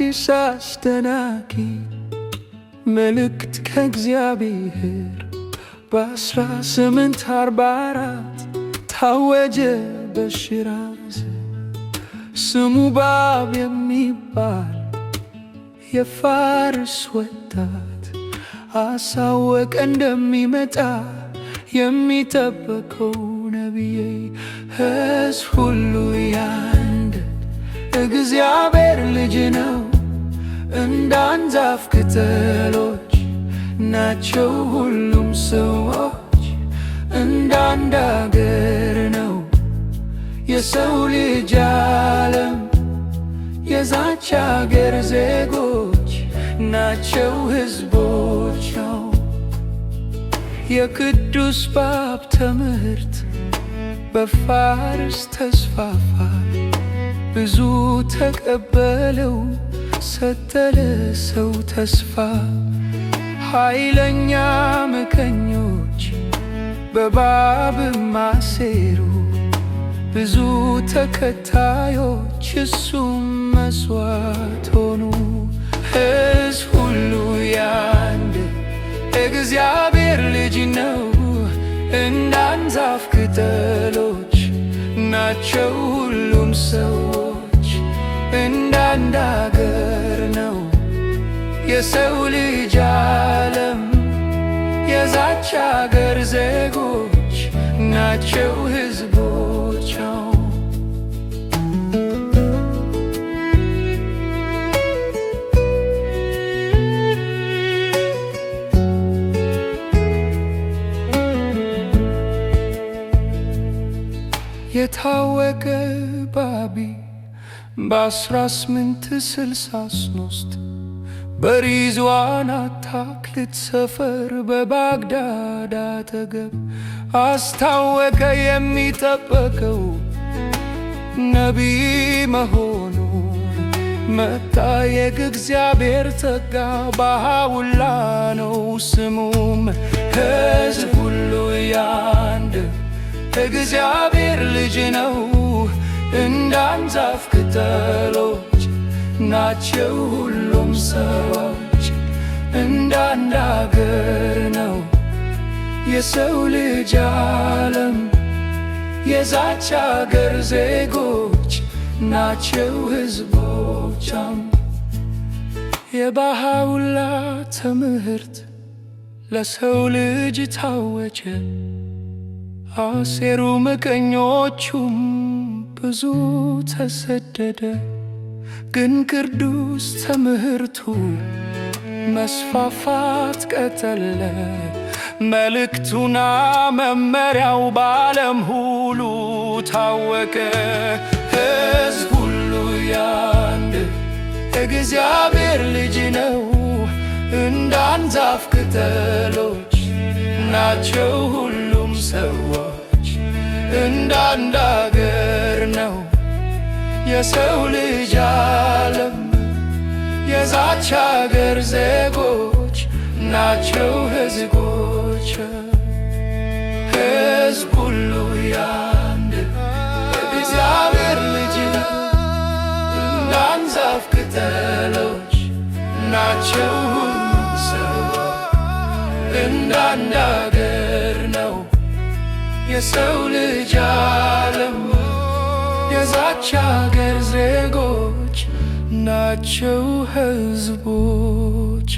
አዲስ አስደናቂ መልእክት ከእግዚአብሔር በ1844 ታወጀ በሽራዝ። ስሙ ባብ የሚባል የፋርስ ወጣት አሳወቀ እንደሚመጣ የሚጠበቀው ነቢይ። ሕዝብ ሁሉ ያንድድ እግዚአብሔር ልጅ ነው። እንደ አንድ ዛፍ ቅጠሎች ናቸው ሁሉም ሰዎች። እንደ አንድ አገር ነው የሰው ልጅ ዓለም። የዛች አገር ዜጎች ናቸው ሕዝቦች ነው። የቅዱስ ባብ ትምህርት በፋርስ ተስፋፋ። ብዙ ተቀበለው ሰጠ ለሰው ተስፋ። ኃይለኛ ምቀኞች በባብ ማሴሩ። ብዙ ተከታዮች እሱም መስዋዕት ሆኑ። ሕዝብ ሁሉ ያንድድ እግዚአብሔር ልጅ ነው። እንደ አንድ ዛፍ ቅጠሎች ናቸው ሁሉም ሰዎች። እንደ አንድ አገር ነው የሰው ልጅ ዓለም። የዛች አገር ዜጎች ናቸው ሕዝቦች ነው። የታወቀ ባቢ በ1863 በሪዝዋን አታክልት ሰፈር በባግዳድ አጠገብ አስታወቀ የሚጠበቀው ነቢይ መሆኑ። መጣ የእግዚአብሔር ጸጋ ባሃውላ ነው ስሙም። ሕዝብ ሁሉ ያንድድ እግዚአብሔር ልጅ ነው። እንደ አንድ ዛፍ ቅጠሎች ናቸው ሁሉም ሰዎች። እንደ አንድ አገር ነው የሰው ልጅ ዓለም። የዛች አገር ዜጎች ናቸው ሕዝቦች። የባሃውላ ትምህርት ለሰው ልጅ ታወጀ። አሴሩ ምቀኞቹም ብዙ ተሰደደ። ግን ቅዱስ ትምህርቱ መስፋፋት ቀጠለ። መልእክቱና መመሪያው በዓለም ሁሉ ታወቀ። ሕዝብ ሁሉ ያንድድ እግዚአብሔር ልጅ ነው። እንደ አንድ ዛፍ ቅጠሎች ናቸው ሁሉም ሰዎች። እንደ አንድ አገር ነው የሰው ልጅ ዓለም። የዛች አገር ዜጎች ናቸው ሕዝቦች። ሕዝብ ሁሉ ያንድድ እግዚአብሔር ልጅ ነው። እንደ አንድ ዛፍ ቅጠሎች ናቸው ሁሉም ሰዎች። እንደ አንድ አገር ነው የሰው ልጅ ዓለም። የዛች አገር ዜጎች ናቸው ሕዝቦች።